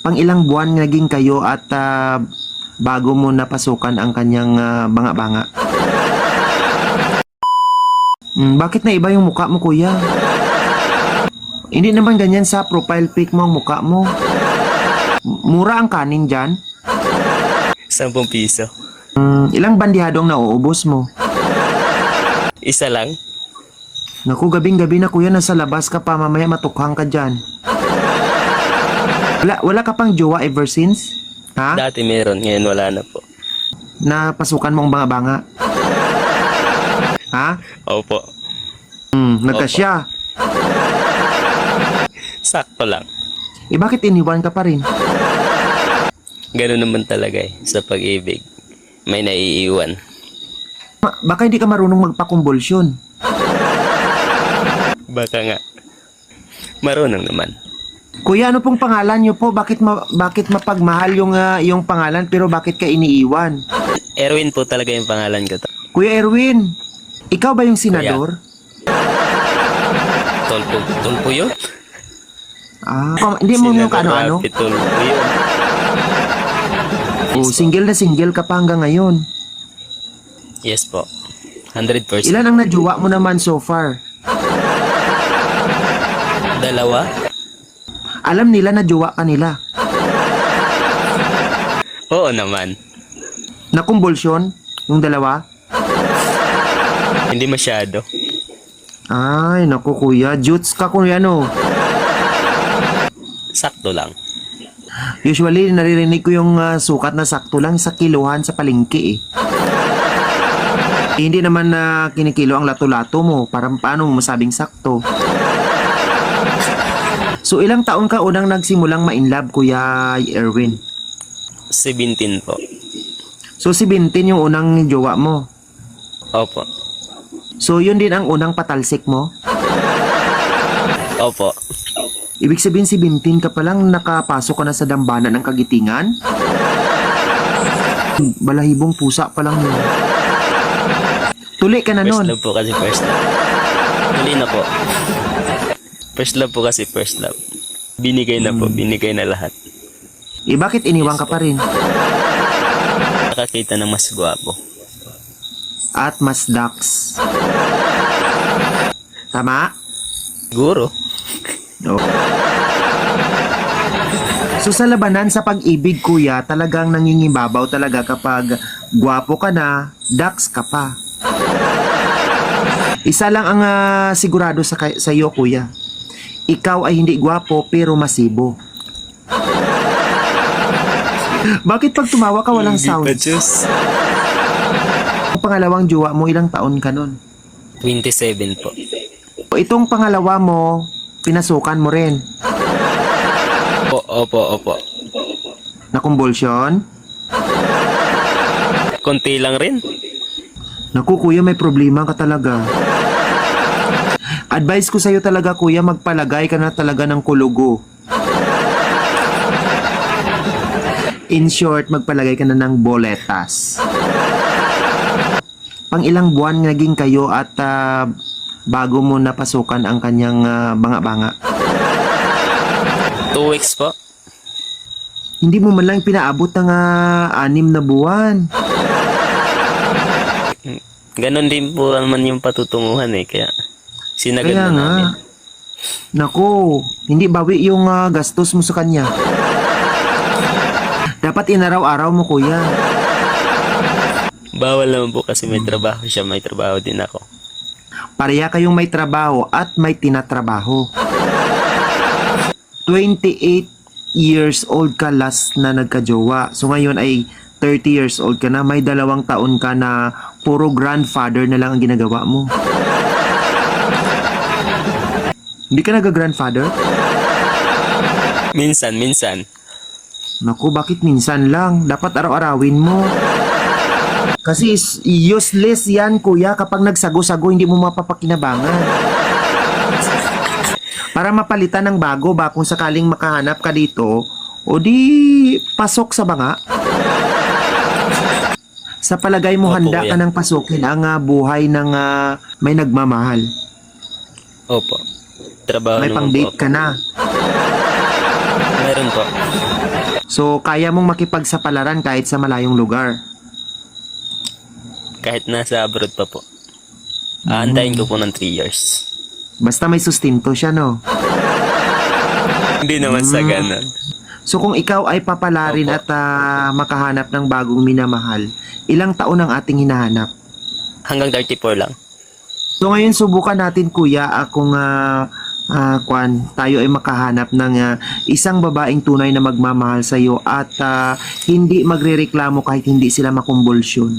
Pang ilang buwan naging kayo at bago mo napasukan ang kanyang banga-banga? Bakit na iba yung mukha mo, kuya? Hindi naman ganyan sa profile pic mo ang mukha mo. Mura ang kanin dyan. 10 piso. Ilang bandihadong nauubos mo? Isa lang? Naku, gabing-gabi na kuya, nasa labas ka pa, mamaya matukhang ka dyan. Wala ka pang jowa ever since? Ha? Dati meron, ngayon wala na po. Napasukan mong banga-banga? Ha? Opo. Nagkasya. Sakto lang. Bakit iniwan ka pa rin? Ganun naman talaga sa pag-ibig. May naiiwan. Baka hindi ka marunong magpakumbulsyon. Baka nga. Marunong naman. Kuya, ano pong pangalan niyo po? Bakit mapagmahal yung pangalan pero bakit ka iniiwan? Erwin po talaga yung pangalan ko. Kuya Erwin, ikaw ba yung senador? Tulpo yun? Hindi mo yung ano-ano? Tulpo yun. Single na single ka pa hanggang ngayon. Yes po. 100%. Ilan ang najuwa mo naman so far? 2? Alam nila na juwa ka nila. Oo naman. Nakumbulsyon? Yung dalawa? Hindi masyado. Ay, naku kuya. Jutes ka kuya no. Sakto lang. Usually, naririnig ko yung sukat na sakto lang sa kiluhan sa palengke eh. Hindi naman na kinikilo ang lato-lato mo. Parang paano mo masabing sakto? So, ilang taon ka unang nagsimulang ma-inlove, Kuya Erwin? 17 po. So, 17 yung unang jowa mo. Opo. So, yun din ang unang patalsik mo? Opo. Ibig sabihin, 17 ka pa lang nakapasok ka na sa dambana ng kagitingan? Balahibong pusa pa lang yun. Tuli ka na First nun. love po kasi first love. Tuloy na po. First love po kasi first love. Binigay na po, binigay na lahat. Bakit iniwan ka pa rin? Nakakita ng mas gwapo. At mas dax. Tama? Siguro. No. So sa labanan sa pag-ibig, kuya, talagang nangingibabaw talaga kapag gwapo ka na, dax ka pa. Isa lang ang sigurado sa iyo, kuya. Ikaw ay hindi gwapo pero masibo. Bakit pag tumawa ka walang sound? Ang pangalawang jowa mo, ilang taon ka nun? 27 po. Itong pangalawa mo, pinasukan mo rin. Opo. Nakumbulsyon? Konti lang rin. Naku, kuya, may problema ka talaga. Advice ko sa'yo talaga, kuya, magpalagay ka na talaga ng kulugo. In short, magpalagay ka na ng boletas. Pang ilang buwan naging kayo at bago mo napasukan ang kanyang banga-banga? 2 weeks po. Hindi mo man lang pinaabot ng 6 na buwan. Ganon din po naman yung patutunguhan kaya sinagad Kaya na nga. namin. Naku, hindi bawi yung gastos mo sa kanya. Dapat inaraw-araw mo, kuya. Bawal naman po kasi may trabaho siya, may trabaho din ako. Pareha kayong may trabaho at may tinatrabaho. 28 years old ka last na nagkajowa. So ngayon ay 30 years old ka na. May 2 taon ka na puro grandfather na lang ang ginagawa mo. Hindi ka nag-grandfather? Minsan. Naku, bakit minsan lang? Dapat araw-arawin mo. Kasi useless yan, kuya. Kapag nagsago-sago, hindi mo mapapakinabangan. Para mapalitan ng bago ba kung sakaling makahanap ka dito, o di pasok sa banga. Sa palagay mo, Opo, handa ka kuya. ng pasukin ang buhay ng may nagmamahal. Opo. Trabaho May naman pang-date po ka na. Meron po. So, kaya mong makipagsapalaran kahit sa malayong lugar. Kahit nasa abroad pa po. Aantayin ko po ng 3 years. Basta may sustinto siya, no? Hindi naman sa ganun. So, kung ikaw ay papalarin Opo. at makahanap ng bagong minamahal, ilang taon ang ating hinahanap? Hanggang 34 lang. So, ngayon subukan natin, kuya, kung tayo ay makahanap ng isang babaeng tunay na magmamahal sa iyo at hindi magrereklamo kahit hindi sila makumbulsyon.